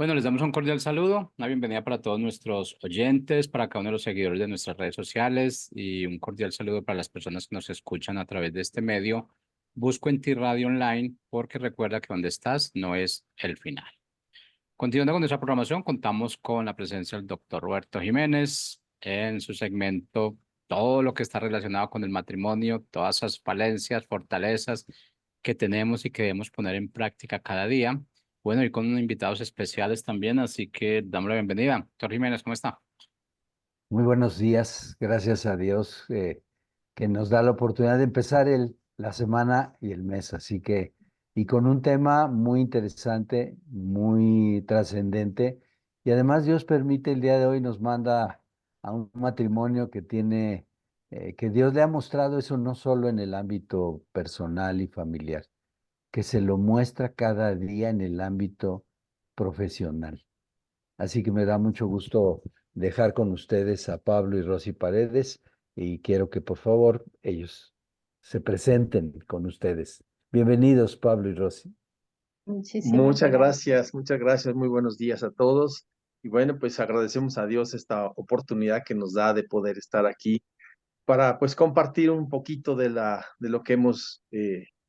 Bueno, les damos un cordial saludo, una bienvenida para todos nuestros oyentes, para cada uno de los seguidores de nuestras redes sociales y un cordial saludo para las personas que nos escuchan a través de este medio. Busco en ti Radio Online porque recuerda que donde estás no es el final. Continuando con nuestra programación, contamos con la presencia del doctor Roberto Jiménez en su segmento todo lo que está relacionado con el matrimonio, todas esas falencias, fortalezas que tenemos y que debemos poner en práctica cada día. Bueno, y con unos invitados especiales también, así que damos la bienvenida. Doctor Jiménez, ¿cómo está? Muy buenos días, gracias a Dios que nos da la oportunidad de empezar la semana y el mes, y con un tema muy interesante, muy trascendente, y además Dios permite el día de hoy nos manda a un matrimonio que Dios le ha mostrado eso no solo en el ámbito personal y familiar, que se lo muestra cada día en el ámbito profesional. Así que me da mucho gusto dejar con ustedes a Pablo y Rosy Paredes y quiero que por favor ellos se presenten con ustedes. Bienvenidos, Pablo y Rosy. Muchísimas gracias. Muchas gracias, muy buenos días a todos. Y bueno, pues agradecemos a Dios esta oportunidad que nos da de poder estar aquí para pues compartir un poquito de lo que hemos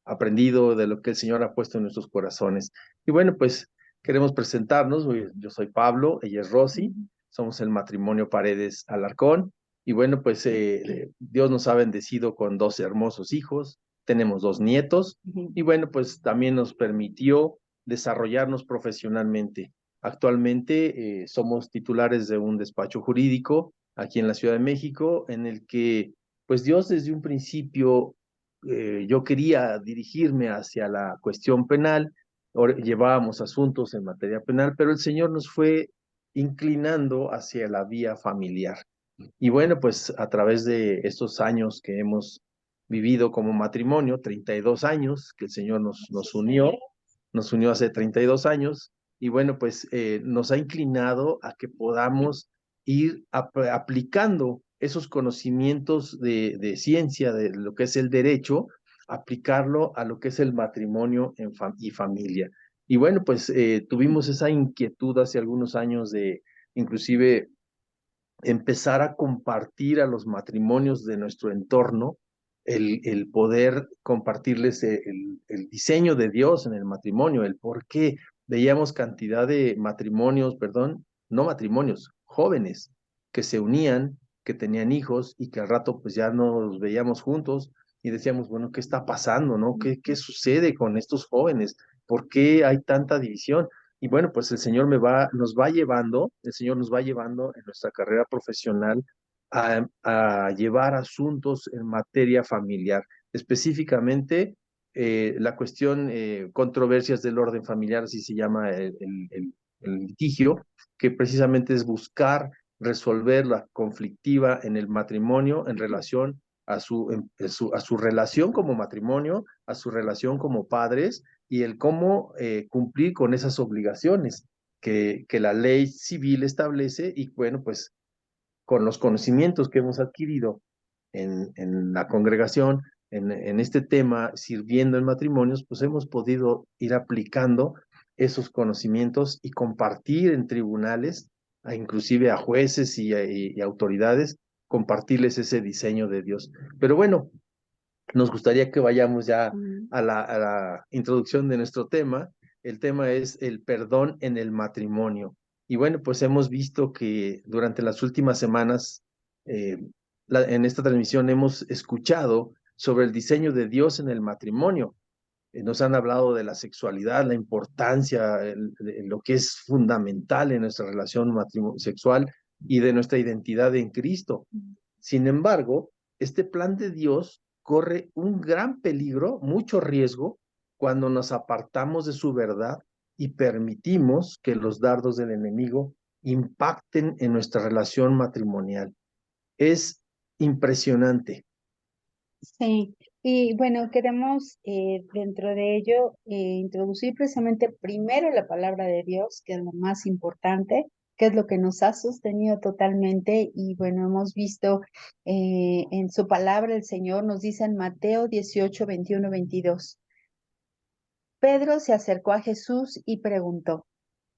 aprendido, de lo que el Señor ha puesto en nuestros corazones. Y bueno, pues queremos presentarnos. Yo soy Pablo, ella es Rosy, somos el matrimonio Paredes Alarcón. Y bueno, pues Dios nos ha bendecido con dos hermosos hijos, tenemos dos nietos y bueno, pues también nos permitió desarrollarnos profesionalmente. Actualmente somos titulares de un despacho jurídico aquí en la Ciudad de México, en el que, pues Dios desde un principio, yo quería dirigirme hacia la cuestión penal, llevábamos asuntos en materia penal, pero el Señor nos fue inclinando hacia la vía familiar. Y bueno, pues a través de estos años que hemos vivido como matrimonio, 32 años que el Señor nos unió hace 32 años, y bueno, pues nos ha inclinado a que podamos ir aplicando esos conocimientos de ciencia, de lo que es el derecho, aplicarlo a lo que es el matrimonio y familia. Y bueno, pues tuvimos esa inquietud hace algunos años de inclusive empezar a compartir a los matrimonios de nuestro entorno, el poder compartirles el diseño de Dios en el matrimonio, el por qué veíamos cantidad de matrimonios, perdón, no matrimonios, jóvenes que se unían, que tenían hijos y que al rato pues ya no los veíamos juntos y decíamos, bueno, ¿qué está pasando, no? ¿Qué sucede con estos jóvenes? ¿Por qué hay tanta división? Y bueno, pues el Señor el Señor nos va llevando en nuestra carrera profesional a llevar asuntos en materia familiar, específicamente la cuestión, controversias del orden familiar, así se llama el litigio, que precisamente es buscar resolver la conflictiva en el matrimonio en relación a su relación como matrimonio, a su relación como padres y el cómo cumplir con esas obligaciones que la ley civil establece y bueno, pues con los conocimientos que hemos adquirido en la congregación, en este tema, sirviendo en matrimonios, pues hemos podido ir aplicando esos conocimientos y compartir en tribunales, inclusive a jueces y autoridades, compartirles ese diseño de Dios. Pero bueno, nos gustaría que vayamos ya a la introducción de nuestro tema. El tema es el perdón en el matrimonio. Y bueno, pues hemos visto que durante las últimas semanas, eh, en esta transmisión hemos escuchado sobre el diseño de Dios en el matrimonio. Nos han hablado de la sexualidad, la importancia, lo que es fundamental en nuestra relación sexual y de nuestra identidad en Cristo. Sin embargo, este plan de Dios corre un gran peligro, mucho riesgo, cuando nos apartamos de su verdad y permitimos que los dardos del enemigo impacten en nuestra relación matrimonial. Es impresionante. Sí, y bueno, queremos dentro de ello introducir precisamente primero la palabra de Dios, que es lo más importante, que es lo que nos ha sostenido totalmente. Y bueno, hemos visto en su palabra el Señor nos dice en Mateo 18, 21, 22. Pedro se acercó a Jesús y preguntó,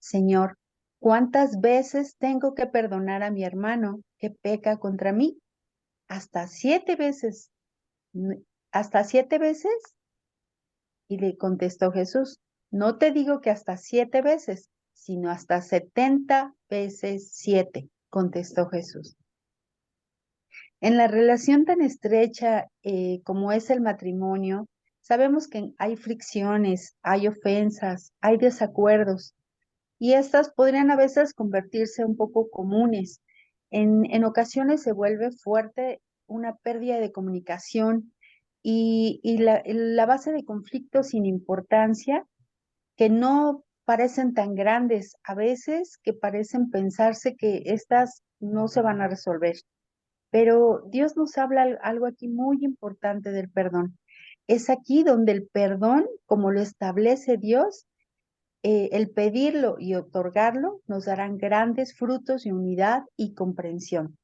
Señor, ¿Cuántas veces tengo que perdonar a mi hermano que peca contra mí? Hasta 7 veces. ¿Hasta 7 veces? Y le contestó Jesús, no te digo que hasta 7 veces, sino hasta 70 veces 7, contestó Jesús. En la relación tan estrecha como es el matrimonio, sabemos que hay fricciones, hay ofensas, hay desacuerdos, y estas podrían a veces convertirse un poco comunes. En ocasiones se vuelve fuerte una pérdida de comunicación y la base de conflictos sin importancia que no parecen tan grandes, a veces que parecen pensarse que estas no se van a resolver. Pero Dios nos habla algo aquí muy importante del perdón. Es aquí donde el perdón, como lo establece Dios, el pedirlo y otorgarlo nos darán grandes frutos de unidad y comprensión.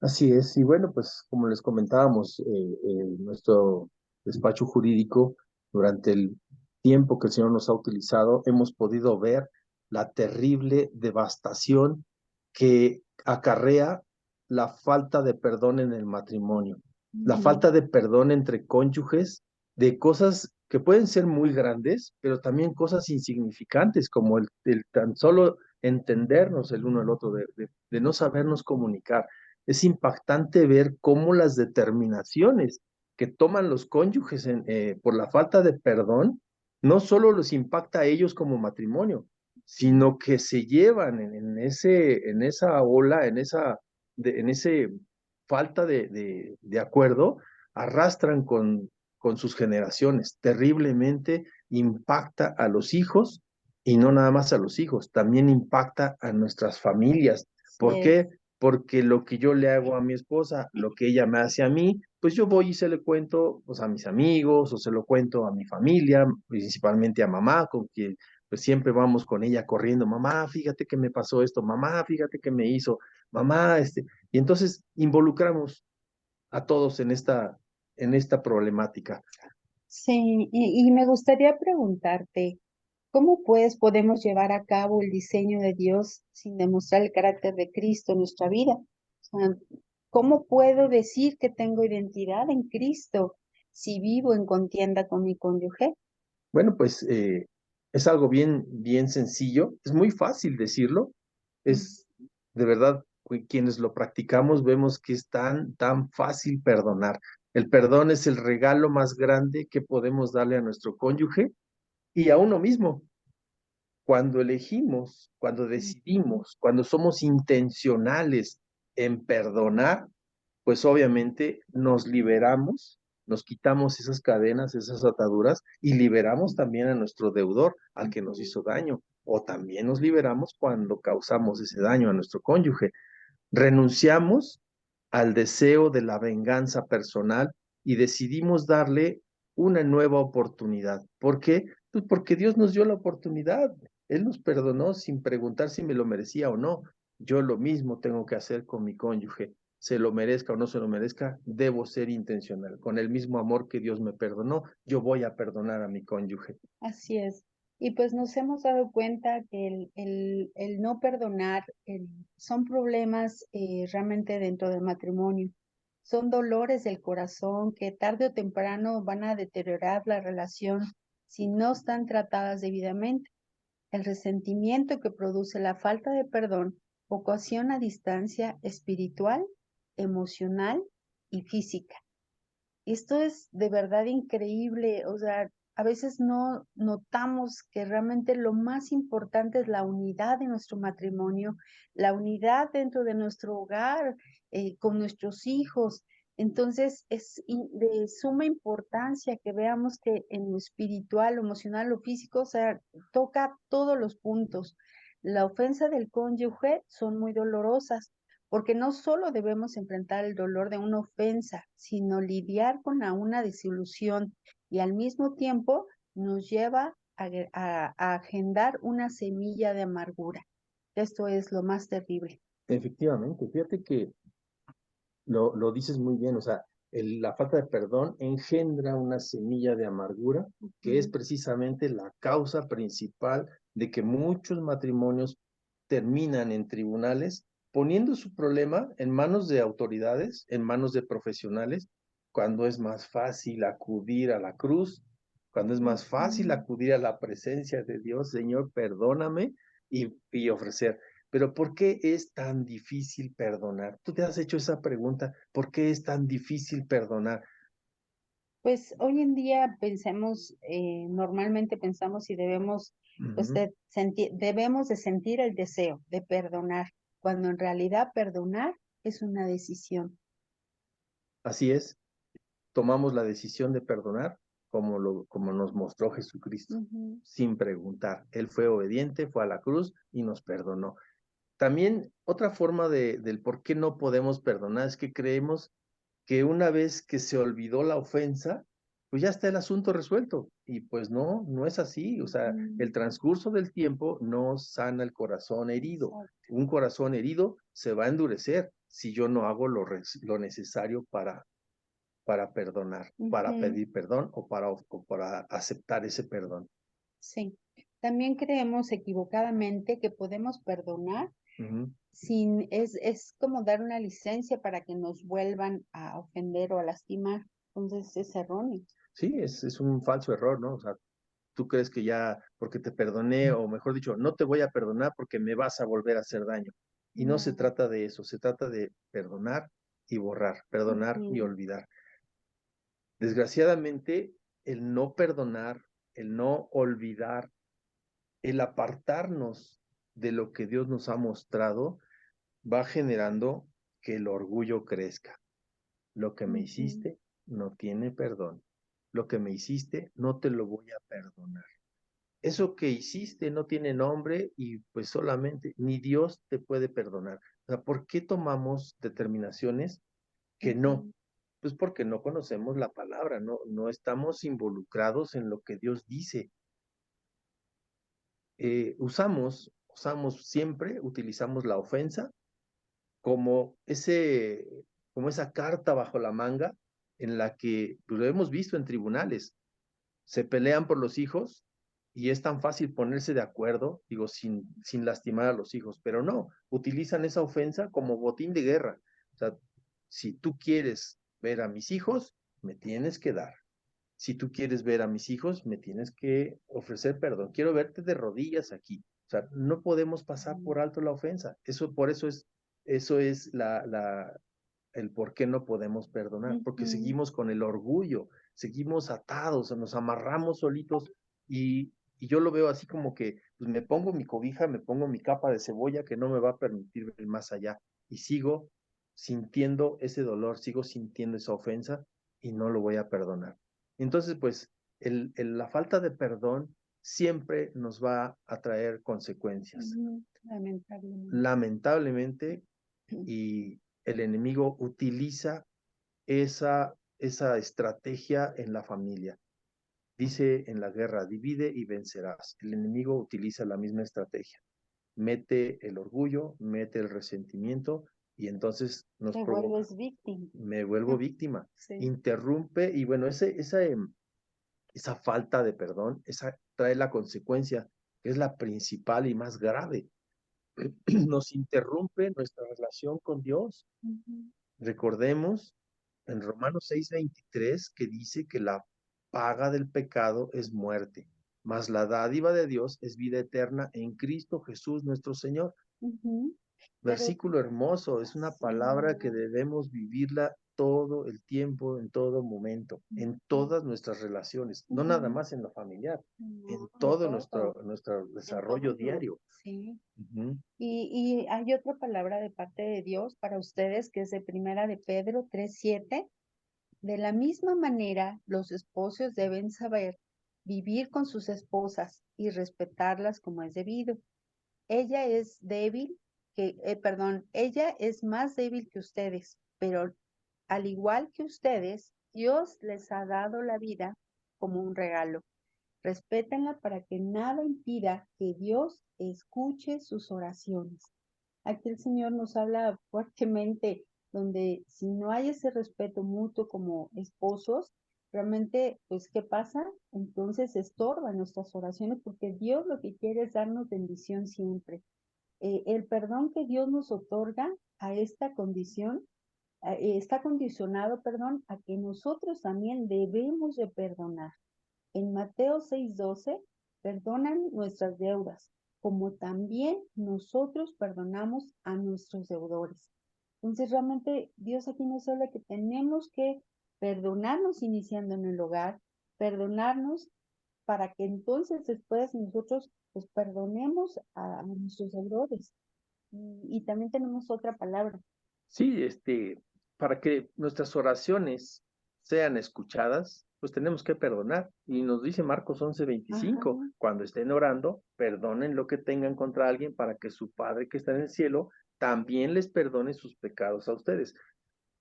Así es, y bueno, pues como les comentábamos, en nuestro despacho jurídico, durante el tiempo que el Señor nos ha utilizado, hemos podido ver la terrible devastación que acarrea la falta de perdón en el matrimonio, la falta de perdón entre cónyuges de cosas que pueden ser muy grandes, pero también cosas insignificantes, como el tan solo entendernos el uno al otro, de no sabernos comunicar. Es impactante ver cómo las determinaciones que toman los cónyuges por la falta de perdón no solo los impacta a ellos como matrimonio, sino que se llevan en esa ola, en ese falta de acuerdo, arrastran con sus generaciones. Terriblemente impacta a los hijos y no nada más a los hijos, también impacta a nuestras familias. ¿Por qué? Porque lo que yo le hago a mi esposa, lo que ella me hace a mí, pues yo voy y se le cuento pues, a mis amigos o se lo cuento a mi familia, principalmente a mamá, con quien pues siempre vamos con ella corriendo, mamá, fíjate que me pasó esto, mamá, fíjate que me hizo, mamá, y entonces involucramos a todos en esta problemática. Sí, y me gustaría preguntarte, ¿cómo pues podemos llevar a cabo el diseño de Dios sin demostrar el carácter de Cristo en nuestra vida? O sea, ¿cómo puedo decir que tengo identidad en Cristo si vivo en contienda con mi cónyuge? Bueno, pues es algo bien sencillo, es muy fácil decirlo, es de verdad, quienes lo practicamos vemos que es tan fácil perdonar. El perdón es el regalo más grande que podemos darle a nuestro cónyuge y a uno mismo. Cuando elegimos, cuando decidimos, cuando somos intencionales en perdonar, pues obviamente nos liberamos, nos quitamos esas cadenas, esas ataduras y liberamos también a nuestro deudor, al que nos hizo daño, o también nos liberamos cuando causamos ese daño a nuestro cónyuge. Renunciamos al deseo de la venganza personal y decidimos darle una nueva oportunidad. ¿Por qué? Pues porque Dios nos dio la oportunidad. Él nos perdonó sin preguntar si me lo merecía o no. Yo lo mismo tengo que hacer con mi cónyuge. Se lo merezca o no se lo merezca, debo ser intencional. Con el mismo amor que Dios me perdonó, yo voy a perdonar a mi cónyuge. Así es. Y pues nos hemos dado cuenta que el no perdonar son problemas realmente dentro del matrimonio. Son dolores del corazón que tarde o temprano van a deteriorar la relación si no están tratadas debidamente. El resentimiento que produce la falta de perdón ocasiona distancia espiritual, emocional y física. Esto es de verdad increíble, o sea, a veces no notamos que realmente lo más importante es la unidad de nuestro matrimonio, la unidad dentro de nuestro hogar, con nuestros hijos. Entonces, es de suma importancia que veamos que en lo espiritual, lo emocional, lo físico, o sea, toca todos los puntos. La ofensa del cónyuge son muy dolorosas porque no solo debemos enfrentar el dolor de una ofensa, sino lidiar con una desilusión y al mismo tiempo nos lleva a agendar una semilla de amargura. Esto es lo más terrible. Efectivamente, fíjate que lo dices muy bien, o sea, la falta de perdón engendra una semilla de amargura, que es precisamente la causa principal de que muchos matrimonios terminan en tribunales poniendo su problema en manos de autoridades, en manos de profesionales, cuando es más fácil acudir a la cruz, cuando es más fácil acudir a la presencia de Dios, Señor, perdóname, y ofrecer. Pero ¿por qué es tan difícil perdonar? ¿Tú te has hecho esa pregunta? ¿Por qué es tan difícil perdonar? Pues hoy en día normalmente pensamos y debemos, pues debemos de sentir el deseo de perdonar, cuando en realidad perdonar es una decisión. Así es, tomamos la decisión de perdonar como nos mostró Jesucristo, sin preguntar. Él fue obediente, fue a la cruz y nos perdonó. También otra forma del por qué no podemos perdonar es que creemos que una vez que se olvidó la ofensa, pues ya está el asunto resuelto. Y pues no, no es así. O sea, el transcurso del tiempo no sana el corazón herido. Un corazón herido se va a endurecer si yo no hago lo necesario para perdonar, para pedir perdón o para aceptar ese perdón. Sí, también creemos equivocadamente que podemos perdonar es como dar una licencia para que nos vuelvan a ofender o a lastimar. Entonces es erróneo. Sí, es un falso error, ¿no? O sea, tú crees que ya porque te perdoné, o mejor dicho, no te voy a perdonar porque me vas a volver a hacer daño. Y no se trata de eso, se trata de perdonar y borrar, perdonar y olvidar. Desgraciadamente, el no perdonar, el no olvidar, el apartarnos de lo que Dios nos ha mostrado, va generando que el orgullo crezca. Lo que me hiciste no tiene perdón. Lo que me hiciste no te lo voy a perdonar. Eso que hiciste no tiene nombre y pues solamente ni Dios te puede perdonar. O sea, ¿por qué tomamos determinaciones que no? Pues porque no conocemos la palabra, no estamos involucrados en lo que Dios dice. Utilizamos la ofensa como como esa carta bajo la manga en la que pues, lo hemos visto en tribunales. Se pelean por los hijos y es tan fácil ponerse de acuerdo, digo, sin lastimar a los hijos, pero no, utilizan esa ofensa como botín de guerra. O sea, si tú quieres ver a mis hijos, me tienes que dar. Si tú quieres ver a mis hijos, me tienes que ofrecer perdón. Quiero verte de rodillas aquí. O sea, no podemos pasar por alto la ofensa. Eso es el por qué no podemos perdonar, porque seguimos con el orgullo, seguimos atados, nos amarramos solitos y yo lo veo así como que pues me pongo mi cobija, me pongo mi capa de cebolla que no me va a permitir ver más allá y sigo sintiendo ese dolor, sigo sintiendo esa ofensa y no lo voy a perdonar. Entonces, pues la falta de perdón siempre nos va a traer consecuencias. Lamentablemente. Lamentablemente, y el enemigo utiliza esa estrategia en la familia. Dice en la guerra, divide y vencerás. El enemigo utiliza la misma estrategia. Mete el orgullo, mete el resentimiento y entonces nos provoca. Vuelves víctima. Me vuelvo víctima. Sí. Interrumpe y bueno, esa falta de perdón, esa trae la consecuencia, que es la principal y más grave. Nos interrumpe nuestra relación con Dios. Recordemos en Romanos 6:23 que dice que la paga del pecado es muerte, mas la dádiva de Dios es vida eterna en Cristo Jesús nuestro Señor. Versículo hermoso, es una palabra que debemos vivirla todo el tiempo, en todo momento, en todas nuestras relaciones, no nada más en lo familiar, en todo nuestro desarrollo diario. Sí. Y hay otra palabra de parte de Dios para ustedes que es de Primera de Pedro 3:7. De la misma manera, los esposos deben saber vivir con sus esposas y respetarlas como es debido. Ella es ella es más débil que ustedes, pero al igual que ustedes, Dios les ha dado la vida como un regalo. Respétenla para que nada impida que Dios escuche sus oraciones. Aquí el Señor nos habla fuertemente, donde si no hay ese respeto mutuo como esposos, realmente, pues, ¿qué pasa? Entonces estorban nuestras oraciones porque Dios lo que quiere es darnos bendición siempre. El perdón que Dios nos otorga a esta condición está condicionado, perdón, a que nosotros también debemos de perdonar. En Mateo 6:12, perdonan nuestras deudas, como también nosotros perdonamos a nuestros deudores. Entonces, realmente Dios aquí nos habla que tenemos que perdonarnos iniciando en el hogar, perdonarnos para que entonces después nosotros pues perdonemos a nuestros deudores. Y también tenemos otra palabra. Sí, para que nuestras oraciones sean escuchadas, pues tenemos que perdonar. Y nos dice Marcos 11:25, Ajá. cuando estén orando, perdonen lo que tengan contra alguien para que su Padre que está en el cielo también les perdone sus pecados a ustedes.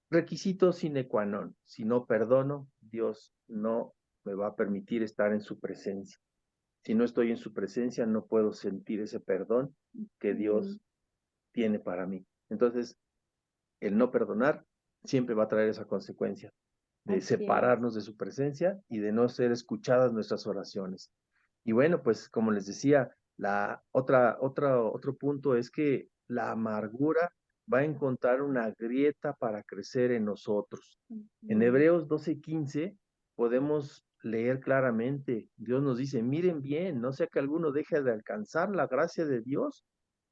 Requisito sine qua non. Si no perdono, Dios no me va a permitir estar en su presencia. Si no estoy en su presencia, no puedo sentir ese perdón que Dios tiene para mí. Entonces, el no perdonar siempre va a traer esa consecuencia de Así es. separarnos de su presencia y de no ser escuchadas nuestras oraciones. Y bueno, pues como les decía, otro punto es que la amargura va a encontrar una grieta para crecer en nosotros. En Hebreos 12:15 podemos leer claramente, Dios nos dice, miren bien, no sea que alguno deje de alcanzar la gracia de Dios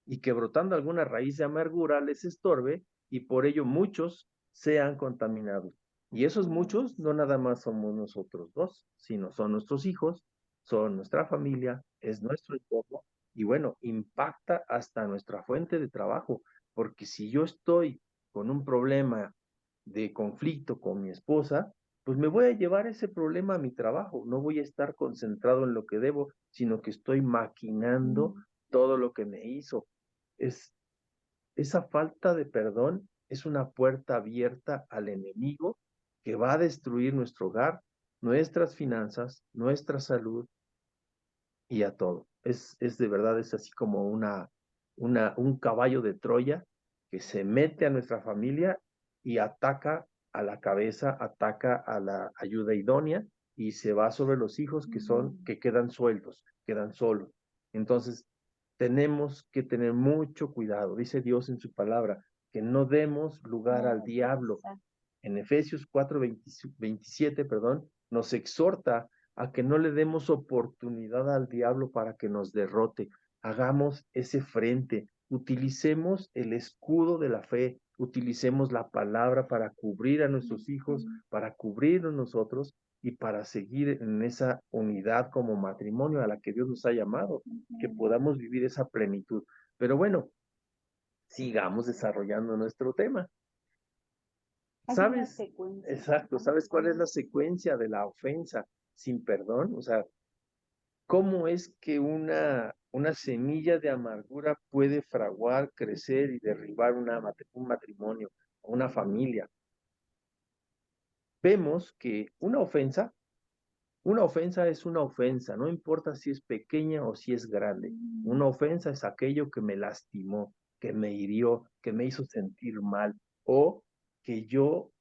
y que brotando alguna raíz de amargura les estorbe y por ello muchos sean contaminados. Y esos muchos no nada más somos nosotros dos, sino son nuestros hijos, son nuestra familia, es nuestro entorno y bueno, impacta hasta nuestra fuente de trabajo, porque si yo estoy con un problema de conflicto con mi esposa, pues me voy a llevar ese problema a mi trabajo, no voy a estar concentrado en lo que debo, sino que estoy maquinando todo lo que me hizo. Es, esa falta de perdón es una puerta abierta al enemigo que va a destruir nuestro hogar, nuestras finanzas, nuestra salud y a todo. Es de verdad, es así como un caballo de Troya que se mete a nuestra familia y ataca a la cabeza, ataca a la ayuda idónea y se va sobre los hijos que quedan sueltos, quedan solos. Entonces, tenemos que tener mucho cuidado. Dice Dios en su palabra, que no demos lugar al diablo. En Efesios 4:27, perdón, nos exhorta a que no le demos oportunidad al diablo para que nos derrote. Hagamos ese frente, utilicemos el escudo de la fe, utilicemos la palabra para cubrir a nuestros hijos, para cubrirnos nosotros y para seguir en esa unidad como matrimonio a la que Dios nos ha llamado, que podamos vivir esa plenitud. Pero bueno, sigamos desarrollando nuestro tema. Hay una ¿Sabes? secuencia. Exacto, ¿sabes cuál es la secuencia de la ofensa sin perdón? O sea, ¿cómo es que una semilla de amargura puede fraguar, crecer y derribar un matrimonio, una familia? Vemos que una ofensa es una ofensa, no importa si es pequeña o si es grande. Una ofensa es aquello que me lastimó, que me hirió, que me hizo sentir mal o que yo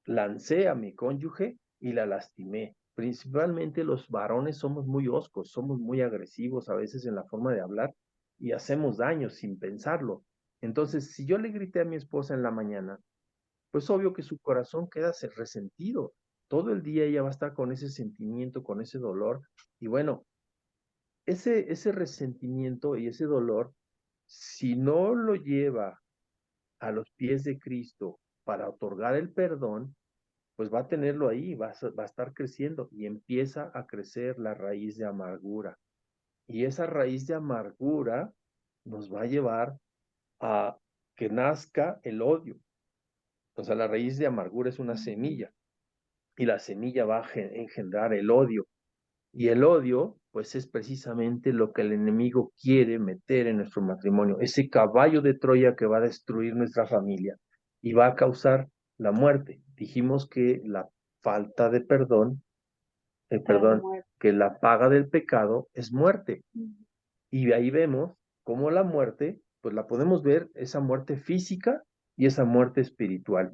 lancé a mi cónyuge y la lastimé. Principalmente los varones somos muy hoscos, somos muy agresivos a veces en la forma de hablar y hacemos daño sin pensarlo. Entonces, si yo le grité a mi esposa en la mañana, pues obvio que su corazón queda resentido. Todo el día ella va a estar con ese sentimiento, con ese dolor. Y bueno, ese resentimiento y ese dolor, si no lo lleva a los pies de Cristo para otorgar el perdón, pues va a tenerlo ahí, va a estar creciendo y empieza a crecer la raíz de amargura. Y esa raíz de amargura nos va a llevar a que nazca el odio. O sea, la raíz de amargura es una semilla y la semilla va a engendrar el odio. Y el odio, pues es precisamente lo que el enemigo quiere meter en nuestro matrimonio, ese caballo de Troya que va a destruir nuestra familia y va a causar la muerte. Dijimos que la falta de perdón, que la paga del pecado es muerte. Y ahí vemos cómo la muerte, pues la podemos ver, esa muerte física y esa muerte espiritual.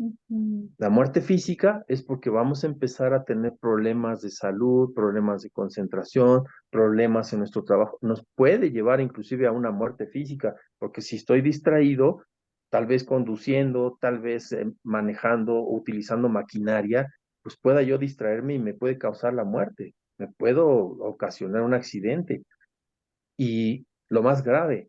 La muerte física es porque vamos a empezar a tener problemas de salud, problemas de concentración, problemas en nuestro trabajo. Nos puede llevar inclusive a una muerte física, porque si estoy distraído, tal vez conduciendo, tal vez manejando o utilizando maquinaria, pues pueda yo distraerme y me puede causar la muerte, me puedo ocasionar un accidente. Y lo más grave,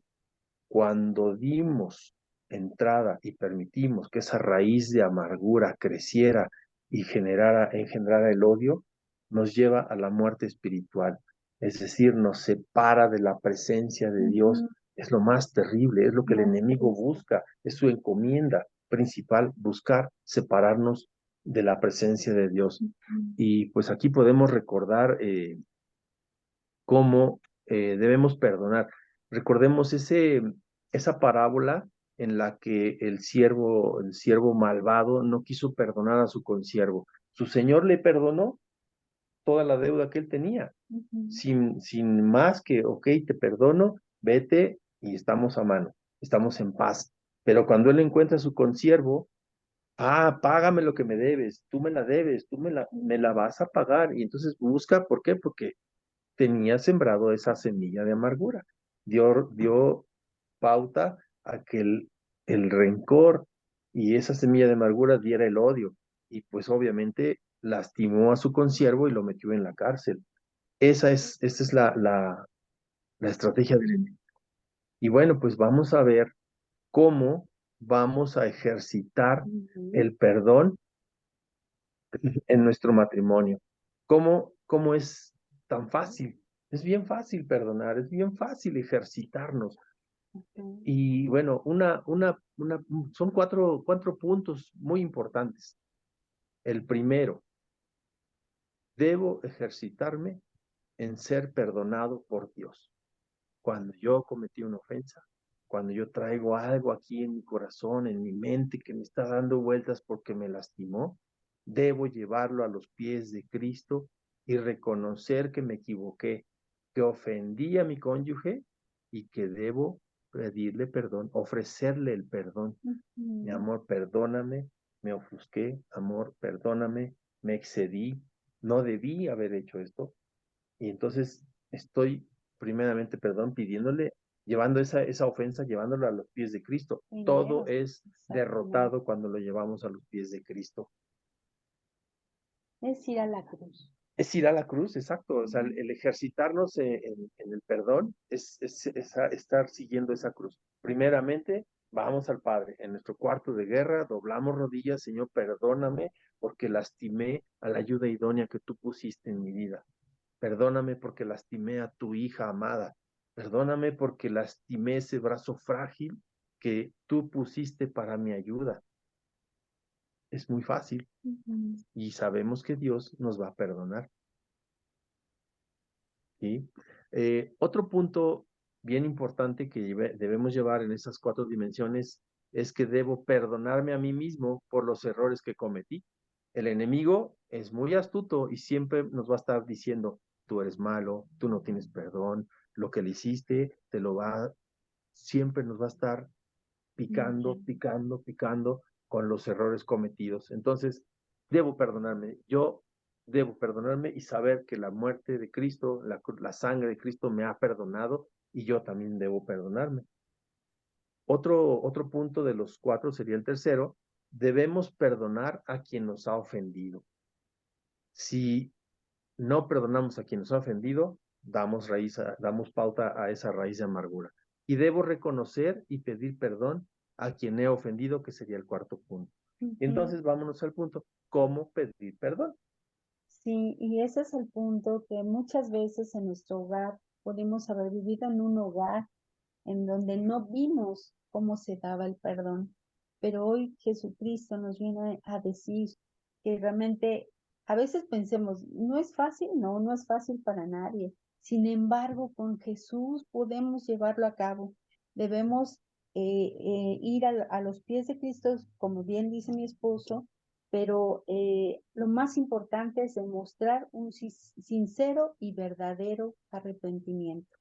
cuando dimos entrada y permitimos que esa raíz de amargura creciera y engendrara el odio, nos lleva a la muerte espiritual. Es decir, nos separa de la presencia de Dios. Es lo más terrible, es lo que el enemigo busca, es su encomienda principal, buscar separarnos de la presencia de Dios. Y pues aquí podemos recordar cómo debemos perdonar. Recordemos esa parábola en la que el siervo malvado no quiso perdonar a su consiervo. Su señor le perdonó toda la deuda que él tenía, sin más que, ok, te perdono, vete y estamos a mano, estamos en paz. Pero cuando él encuentra a su consiervo, págame lo que me debes, tú me la debes, me la vas a pagar. Y entonces busca, ¿por qué? Porque tenía sembrado esa semilla de amargura. Dio pauta a que el rencor y esa semilla de amargura diera el odio. Y pues obviamente lastimó a su consiervo y lo metió en la cárcel. Esa es la estrategia del enemigo. Y bueno, pues vamos a ver cómo vamos a ejercitar el perdón en nuestro matrimonio. ¿Cómo es tan fácil? Es bien fácil perdonar, es bien fácil ejercitarnos. Y bueno, son cuatro puntos muy importantes. El primero, debo ejercitarme en ser perdonado por Dios. Cuando yo cometí una ofensa, cuando yo traigo algo aquí en mi corazón, en mi mente, que me está dando vueltas porque me lastimó, debo llevarlo a los pies de Cristo y reconocer que me equivoqué, que ofendí a mi cónyuge y que debo pedirle perdón, ofrecerle el perdón. Mi amor, perdóname, me ofusqué, amor, perdóname, me excedí, no debí haber hecho esto. Y entonces estoy primeramente, perdón, pidiéndole, llevando esa ofensa, llevándolo a los pies de Cristo. Todo es derrotado cuando lo llevamos a los pies de Cristo. Es ir a la cruz. Es ir a la cruz, exacto. O sea, el ejercitarnos en el perdón es estar siguiendo esa cruz. Primeramente, vamos al Padre. En nuestro cuarto de guerra, doblamos rodillas, Señor, perdóname porque lastimé a la ayuda idónea que tú pusiste en mi vida. Perdóname porque lastimé a tu hija amada. Perdóname porque lastimé ese brazo frágil que tú pusiste para mi ayuda. Es muy fácil y sabemos que Dios nos va a perdonar. ¿Sí? Otro punto bien importante que debemos llevar en esas cuatro dimensiones es que debo perdonarme a mí mismo por los errores que cometí. El enemigo es muy astuto y siempre nos va a estar diciendo, tú eres malo, tú no tienes perdón, lo que le hiciste siempre nos va a estar picando con los errores cometidos. Entonces, debo perdonarme. Yo debo perdonarme y saber que la muerte de Cristo, la sangre de Cristo me ha perdonado y yo también debo perdonarme. Otro punto de los cuatro sería el tercero. Debemos perdonar a quien nos ha ofendido. Si no perdonamos a quien nos ha ofendido, damos pauta a esa raíz de amargura. Y debo reconocer y pedir perdón a quien he ofendido, que sería el cuarto punto. Entonces, vámonos al punto, ¿cómo pedir perdón? Sí, y ese es el punto que muchas veces en nuestro hogar podemos haber vivido en un hogar en donde no vimos cómo se daba el perdón. Pero hoy Jesucristo nos viene a decir que realmente a veces pensemos, no es fácil, no es fácil para nadie. Sin embargo, con Jesús podemos llevarlo a cabo. Debemos ir a los pies de Cristo, como bien dice mi esposo, pero lo más importante es demostrar un sincero y verdadero arrepentimiento.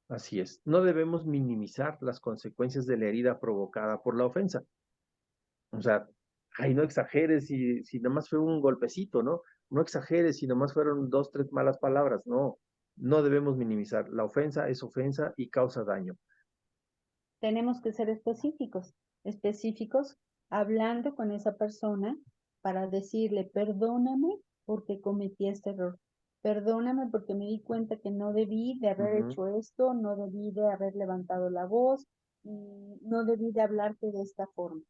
Así es, no debemos minimizar las consecuencias de la herida provocada por la ofensa. O sea, ay, no exageres si nada más fue un golpecito, ¿no? No exageres si nada más fueron 2, 3 malas palabras. No, no debemos minimizar. La ofensa es ofensa y causa daño. Tenemos que ser específicos, hablando con esa persona para decirle, perdóname porque cometí este error. Perdóname porque me di cuenta que no debí de haber hecho esto, no debí de haber levantado la voz, y no debí de hablarte de esta forma.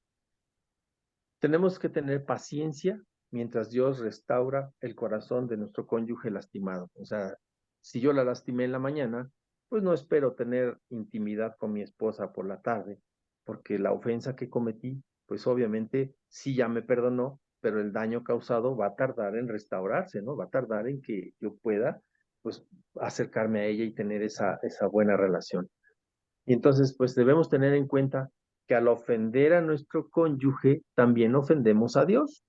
Tenemos que tener paciencia mientras Dios restaura el corazón de nuestro cónyuge lastimado. O sea, si yo la lastimé en la mañana, pues no espero tener intimidad con mi esposa por la tarde, porque la ofensa que cometí, pues obviamente sí ya me perdonó, pero el daño causado va a tardar en restaurarse, ¿no? Va a tardar en que yo pueda, pues, acercarme a ella y tener esa buena relación. Y entonces, pues debemos tener en cuenta que al ofender a nuestro cónyuge, también ofendemos a Dios.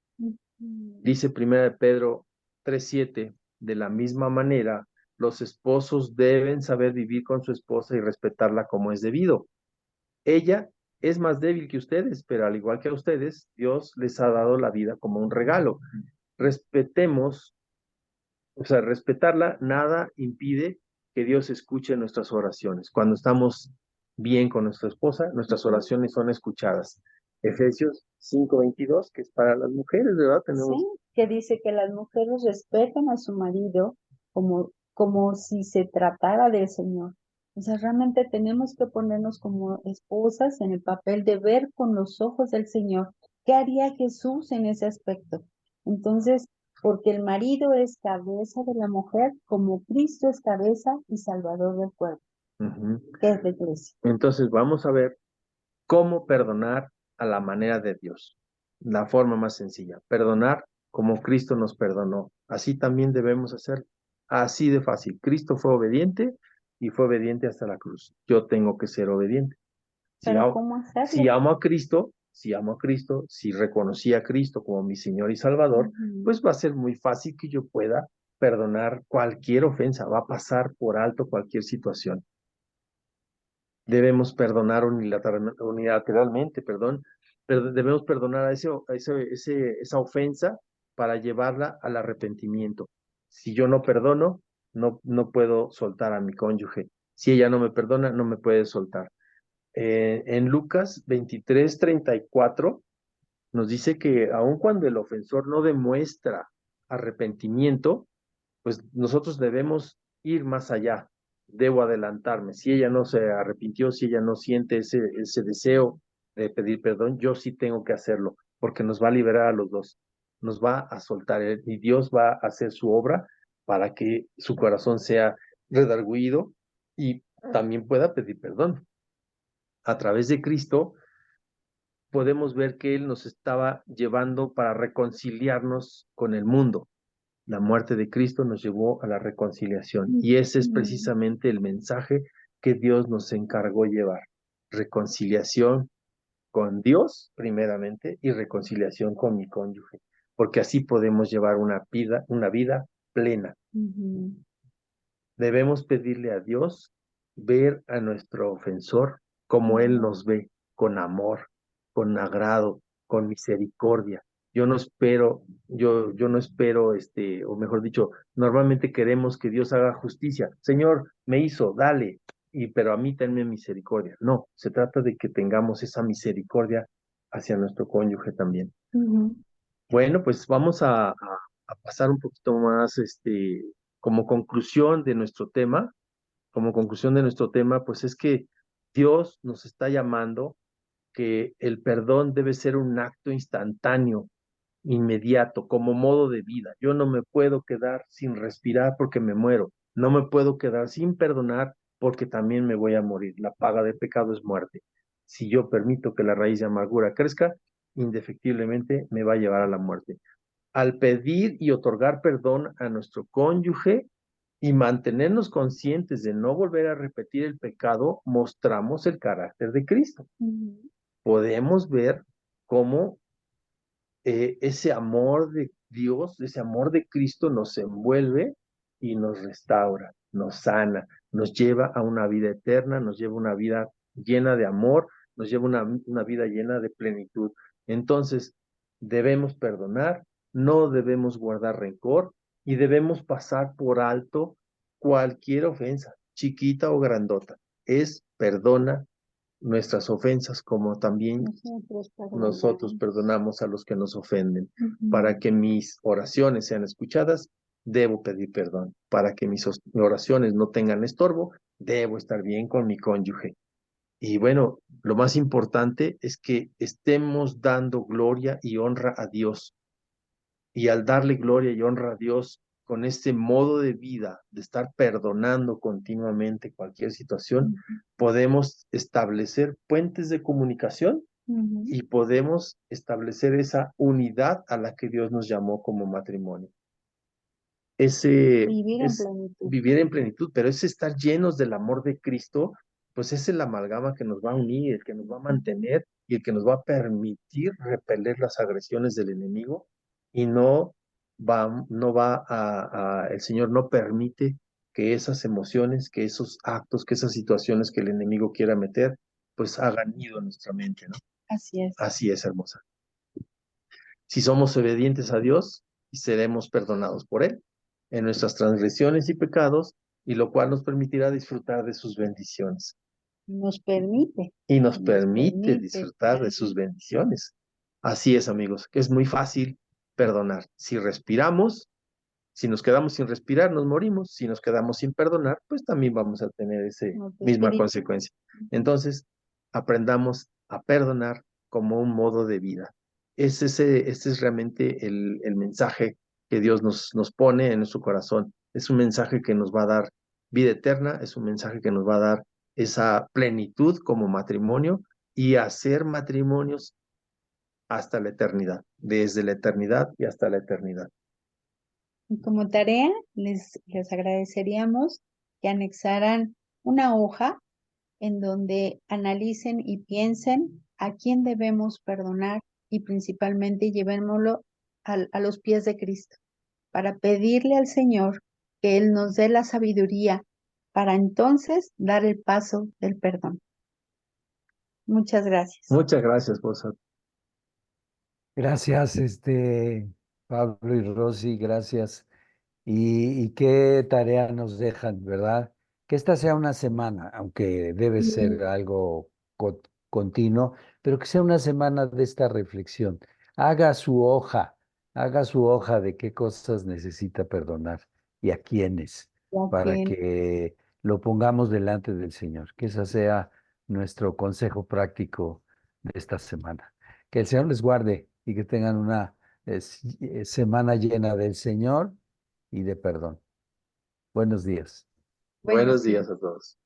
Dice 1 Pedro 3:7, de la misma manera, los esposos deben saber vivir con su esposa y respetarla como es debido. Ella es más débil que ustedes, pero al igual que a ustedes, Dios les ha dado la vida como un regalo. Respetemos, o sea, respetarla, nada impide que Dios escuche nuestras oraciones. Cuando estamos bien con nuestra esposa, nuestras oraciones son escuchadas. Efesios 5:22, que es para las mujeres, ¿verdad? Sí, que dice que las mujeres respeten a su marido como si se tratara del Señor. O sea, realmente tenemos que ponernos como esposas en el papel de ver con los ojos del Señor. ¿Qué haría Jesús en ese aspecto? Entonces, porque el marido es cabeza de la mujer, como Cristo es cabeza y salvador del cuerpo, que es la iglesia. Entonces vamos a ver cómo perdonar a la manera de Dios. La forma más sencilla, perdonar como Cristo nos perdonó. Así también debemos hacer, así de fácil. Cristo fue obediente y fue obediente hasta la cruz. Yo tengo que ser obediente. Pero ¿cómo hacerlo? Si amo a Cristo, si reconocí a Cristo como mi Señor y Salvador, pues va a ser muy fácil que yo pueda perdonar cualquier ofensa, va a pasar por alto cualquier situación. Debemos perdonar unilateralmente, debemos perdonar a esa ofensa para llevarla al arrepentimiento. Si yo no perdono, no puedo soltar a mi cónyuge. Si ella no me perdona, no me puede soltar. En Lucas 23:34 nos dice que aun cuando el ofensor no demuestra arrepentimiento, pues nosotros debemos ir más allá. Debo adelantarme. Si ella no se arrepintió, si ella no siente ese deseo de pedir perdón, yo sí tengo que hacerlo, porque nos va a liberar a los dos. Nos va a soltar y Dios va a hacer su obra para que su corazón sea redarguido y también pueda pedir perdón. A través de Cristo podemos ver que Él nos estaba llevando para reconciliarnos con el mundo. La muerte de Cristo nos llevó a la reconciliación y ese es precisamente el mensaje que Dios nos encargó llevar. Reconciliación con Dios primeramente y reconciliación con mi cónyuge, porque así podemos llevar una vida plena. Debemos pedirle a Dios ver a nuestro ofensor como Él nos ve, con amor, con agrado, con misericordia. Yo no espero, o mejor dicho, normalmente queremos que Dios haga justicia. Señor, me hizo, dale, pero a mí tenme misericordia. No, se trata de que tengamos esa misericordia hacia nuestro cónyuge también. Bueno, pues vamos a pasar un poquito más, como conclusión de nuestro tema. Como conclusión de nuestro tema, pues es que Dios nos está llamando que el perdón debe ser un acto instantáneo, inmediato, como modo de vida. Yo no me puedo quedar sin respirar porque me muero. No me puedo quedar sin perdonar porque también me voy a morir. La paga del pecado es muerte. Si yo permito que la raíz de amargura crezca, indefectiblemente me va a llevar a la muerte. Al pedir y otorgar perdón a nuestro cónyuge y mantenernos conscientes de no volver a repetir el pecado, mostramos el carácter de Cristo. Podemos ver cómo ese amor de Dios, ese amor de Cristo nos envuelve y nos restaura, nos sana, nos lleva a una vida eterna, nos lleva a una vida llena de amor, nos lleva a una vida llena de plenitud. Entonces, debemos perdonar, no debemos guardar rencor y debemos pasar por alto cualquier ofensa, chiquita o grandota. Perdona nuestras ofensas como también nosotros perdonamos a los que nos ofenden. Para que mis oraciones sean escuchadas, debo pedir perdón. Para que mis oraciones no tengan estorbo, debo estar bien con mi cónyuge. Y bueno, lo más importante es que estemos dando gloria y honra a Dios. Y al darle gloria y honra a Dios con este modo de vida, de estar perdonando continuamente cualquier situación, podemos establecer puentes de comunicación y podemos establecer esa unidad a la que Dios nos llamó como matrimonio. Vivir en plenitud. Vivir en plenitud, pero ese estar llenos del amor de Cristo, pues es el amalgama que nos va a unir, el que nos va a mantener y el que nos va a permitir repeler las agresiones del enemigo y el Señor no permite que esas emociones, que esos actos, que esas situaciones que el enemigo quiera meter, pues hagan nido en nuestra mente, ¿no? Así es. Así es, hermosa. Si somos obedientes a Dios, seremos perdonados por Él en nuestras transgresiones y pecados, y lo cual nos permitirá disfrutar de sus bendiciones. Nos permite. Y nos permite disfrutar de sus bendiciones. Así es, amigos, que es muy fácil perdonar. Si respiramos, si nos quedamos sin respirar, nos morimos. Si nos quedamos sin perdonar, pues también vamos a tener esa misma consecuencia. Entonces, aprendamos a perdonar como un modo de vida. Este es realmente el mensaje que Dios nos pone en nuestro corazón. Es un mensaje que nos va a dar vida eterna, es un mensaje que nos va a dar esa plenitud como matrimonio y hacer matrimonios hasta la eternidad, desde la eternidad y hasta la eternidad. Y como tarea, les agradeceríamos que anexaran una hoja en donde analicen y piensen a quién debemos perdonar y principalmente llevémoslo a los pies de Cristo para pedirle al Señor que Él nos dé la sabiduría para entonces dar el paso del perdón. Muchas gracias. Muchas gracias, Bosa. Gracias, Pablo y Rosy, gracias. Y qué tarea nos dejan, ¿verdad? Que esta sea una semana, aunque debe ser algo continuo, pero que sea una semana de esta reflexión. Haga su hoja, haga su hoja de qué cosas necesita perdonar y a quiénes, para que lo pongamos delante del Señor. Que ese sea nuestro consejo práctico de esta semana. Que el Señor les guarde y que tengan una semana llena del Señor y de perdón. Buenos días. Buenos días a todos.